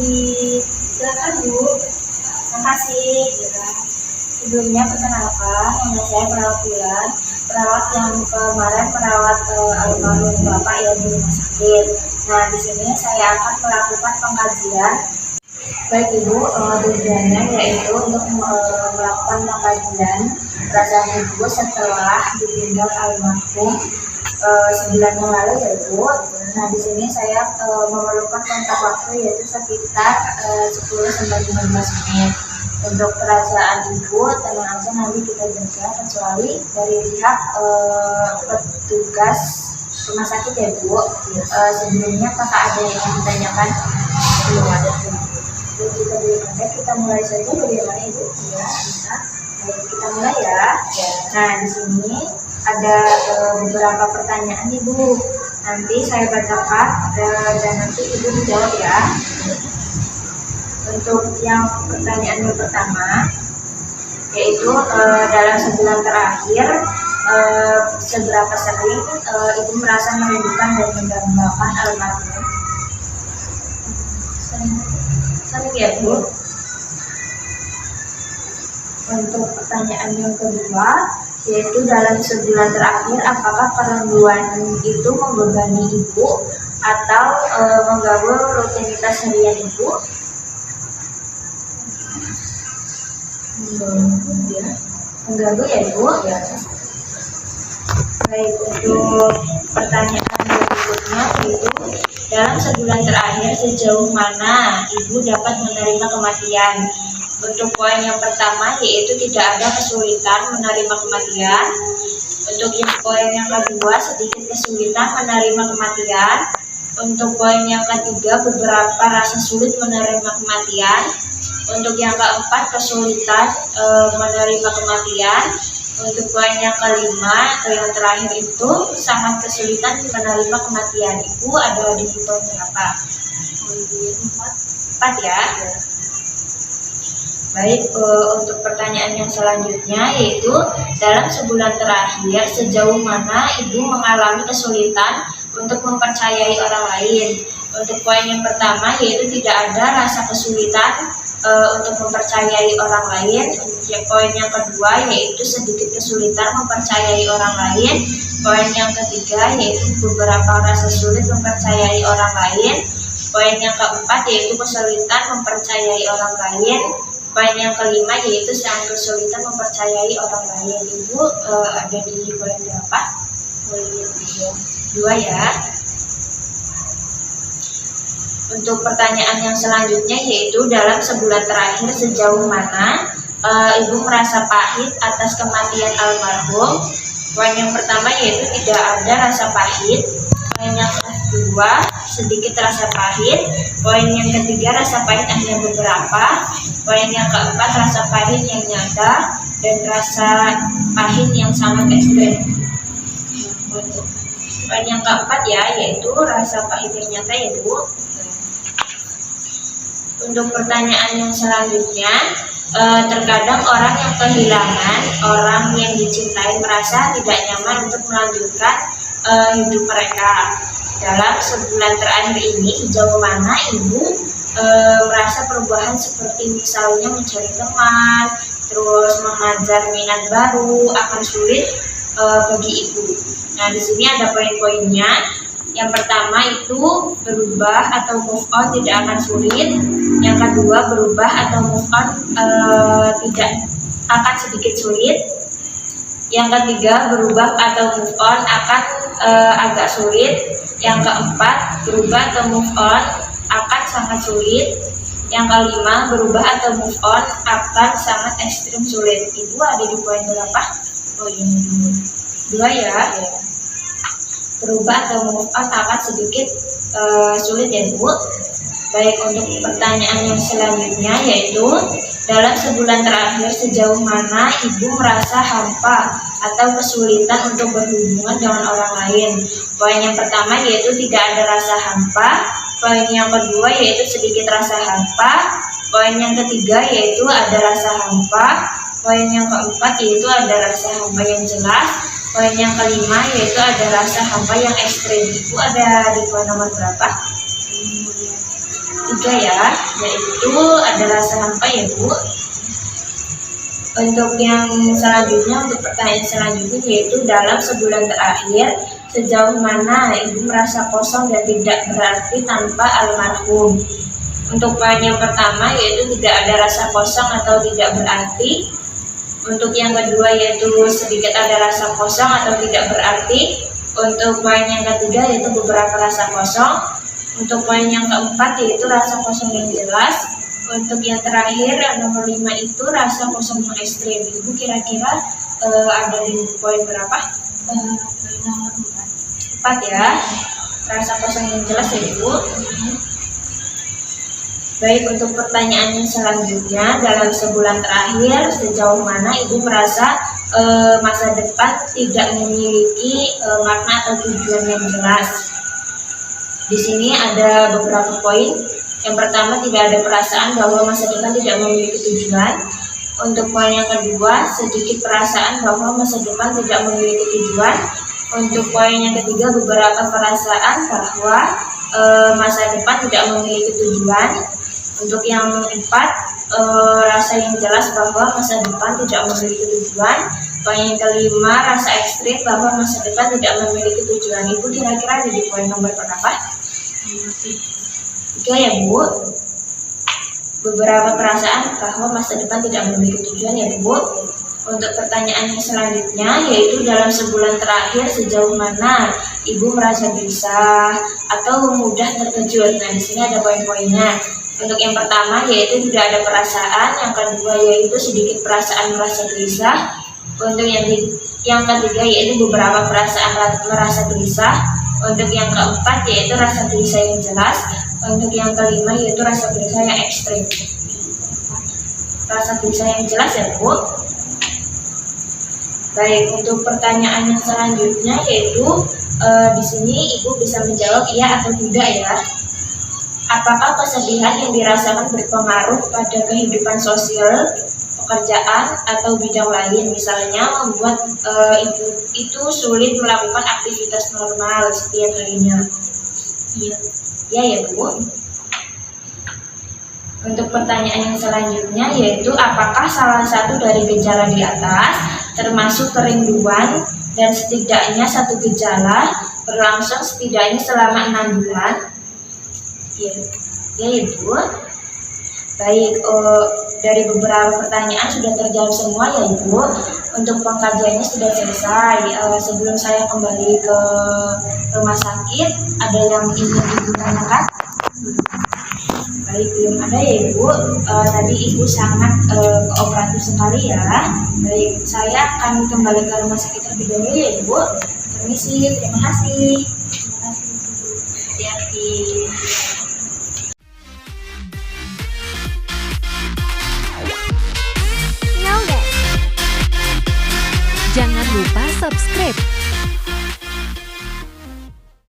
Silakan Bu. Terima kasih. Ya. Sebelumnya perkenalkan, nama saya perawat Bulan, perawat yang kemarin merawat almarhum Bapak ya di rumah sakit. Nah, di sini saya akan melakukan pengkajian. Baik Ibu, tujuannya yaitu untuk melakukan pengkajian perasaan Ibu setelah ditinggal almarhum 9 yang lalu ya Bu. Nah, di sini saya memerlukan kontak waktu yaitu sekitar 10-15 menit. Untuk perasaan Ibu, tenang aja nanti kita jaga, kecuali dari pihak petugas rumah sakit ya Bu. Sebelumnya apakah ada yang ditanyakan? Belum ada. Jadi kita mulai saja, bagaimana Ibu? Ya, bisa. Baik, kita mulai ya. Nah, di sini ada beberapa pertanyaan Ibu. Nanti saya bacakan dan nanti Ibu menjawab ya. Untuk yang pertanyaan yang pertama, yaitu dalam sebulan terakhir seberapa sering Ibu merasa merindukan dan mendambakan almarhum? Sering ya Bu. Untuk pertanyaan yang kedua, yaitu dalam sebulan terakhir apakah kerinduan itu membebani Ibu atau mengganggu rutinitas harian Ibu? Mengganggu ya Bu. Ya. Baik, untuk pertanyaan berikutnya yaitu dalam sebulan terakhir sejauh mana Ibu dapat menerima kematian? Untuk poin yang pertama yaitu tidak ada kesulitan menerima kematian. Untuk yang poin yang kedua sedikit kesulitan menerima kematian. Untuk poin yang ketiga beberapa rasa sulit menerima kematian. Untuk yang keempat kesulitan menerima kematian. Untuk poin yang kelima atau yang terakhir itu sangat kesulitan menerima kematian. Ibu ada di poin berapa? 4 ya. Baik, untuk pertanyaan yang selanjutnya yaitu dalam sebulan terakhir sejauh mana Ibu mengalami kesulitan untuk mempercayai orang lain? Untuk poin yang pertama yaitu tidak ada rasa kesulitan untuk mempercayai orang lain. Poin yang kedua yaitu sedikit kesulitan mempercayai orang lain. Poin yang ketiga yaitu beberapa rasa sulit mempercayai orang lain. Poin yang keempat yaitu kesulitan mempercayai orang lain. Poin yang kelima yaitu sangat kesulitan mempercayai orang lain. Ibu ada di poin berapa? Poin 2 ya. Untuk pertanyaan yang selanjutnya yaitu dalam sebulan terakhir sejauh mana Ibu merasa pahit atas kematian almarhum? Poin yang pertama yaitu tidak ada rasa pahit. Poin yang kedua sedikit rasa pahit. Poin yang ketiga rasa pahit hanya beberapa. Poin yang keempat rasa pahit yang nyata dan rasa pahit yang sangat ekstrem. Poin yang keempat ya yaitu rasa pahit yang nyata ya Bu. Untuk pertanyaan yang selanjutnya, terkadang orang yang kehilangan orang yang dicintai merasa tidak nyaman untuk melanjutkan hidup mereka. Dalam sebulan terakhir ini, sejauh mana Ibu merasa perubahan seperti misalnya mencari teman, terus mengajar minat baru akan sulit bagi Ibu? Nah, di sini ada poin-poinnya. Yang pertama itu berubah atau move on tidak akan sulit. Yang kedua berubah atau move on tidak akan sedikit sulit. Yang ketiga berubah atau move on akan agak sulit. Yang keempat berubah atau move on akan sangat sulit. Yang kelima berubah atau move on akan sangat ekstrim sulit. Ibu ada di poin berapa? Oh ini 2 ya. Berubah atau move on akan sedikit sulit ya Bu. Baik, untuk pertanyaan yang selanjutnya yaitu dalam sebulan terakhir sejauh mana Ibu merasa hampa atau kesulitan untuk berhubungan dengan orang lain? Poin yang pertama yaitu tidak ada rasa hampa. Poin yang kedua yaitu sedikit rasa hampa. Poin yang ketiga yaitu ada rasa hampa. Poin yang keempat yaitu ada rasa hampa yang jelas. Poin yang kelima yaitu ada rasa hampa yang ekstrim. Ibu ada di poin nomor berapa? 5 ketiga ya, yaitu ada rasa hampa ya Bu. Untuk yang selanjutnya, untuk pertanyaan selanjutnya yaitu dalam sebulan terakhir sejauh mana Ibu merasa kosong dan tidak berarti tanpa almarhum. Untuk poin yang pertama yaitu tidak ada rasa kosong atau tidak berarti. Untuk yang kedua yaitu sedikit ada rasa kosong atau tidak berarti. Untuk poin yang ketiga yaitu beberapa rasa kosong. Untuk poin yang keempat yaitu rasa kosong yang jelas. Untuk yang terakhir yang nomor 5 itu rasa kosong yang ekstrim. Ibu kira-kira ada di poin berapa? Poin nomor 4 ya. Rasa kosong yang jelas ya Ibu. Baik, untuk pertanyaan yang selanjutnya, dalam sebulan terakhir sejauh mana Ibu merasa masa depan tidak memiliki makna atau tujuan yang jelas? Di sini ada beberapa poin. Yang pertama, tidak ada perasaan bahwa masa depan tidak memiliki tujuan. Untuk poin yang kedua, sedikit perasaan bahwa masa depan tidak memiliki tujuan. Untuk poin yang ketiga, beberapa perasaan bahwa masa depan tidak memiliki tujuan. Untuk yang keempat, rasa yang jelas bahwa masa depan tidak memiliki tujuan. Poin yang kelima, rasa ekstrim bahwa masa depan tidak memiliki tujuan. Ibu kira-kira ada di poin nomor berapa? 3 ya Bu. Beberapa perasaan bahwa masa depan tidak memiliki tujuan ya Bu. Untuk pertanyaan yang selanjutnya yaitu dalam sebulan terakhir sejauh mana Ibu merasa gelisah atau mudah terkejut. Nah, di sini ada poin-poinnya. Untuk yang pertama yaitu tidak ada perasaan, yang kedua yaitu sedikit perasaan merasa gelisah. Untuk yang ketiga yaitu beberapa perasaan merasa gelisah. Untuk yang keempat yaitu rasa gelisah yang jelas. Untuk yang kelima yaitu rasa gelisah yang ekstrim. Rasa gelisah yang jelas ya Bu. Baik, untuk pertanyaan yang selanjutnya yaitu di sini Ibu bisa menjawab iya atau tidak ya. Apakah kesedihan yang dirasakan berpengaruh pada kehidupan sosial, pekerjaan atau bidang lain, misalnya membuat Ibu itu sulit melakukan aktivitas normal setiap harinya? Iya. Ya ya Bu. Untuk pertanyaan yang selanjutnya yaitu apakah salah satu dari gejala di atas termasuk kerinduan dan setidaknya satu gejala berlangsung setidaknya selama 6 bulan? Ya, ya Ibu. Baik, dari beberapa pertanyaan sudah terjawab semua ya Ibu. Untuk pengkajiannya sudah selesai. Sebelum saya kembali ke rumah sakit, ada yang ingin Ibu tanyakan? Baik, belum ada ya Ibu. Tadi Ibu sangat kooperatif sekali ya. Baik, saya akan kembali ke rumah sakit terlebih dahulu ya Ibu. Permisi, terima kasih. Terima kasih Bu. Hati-hati. Jangan lupa subscribe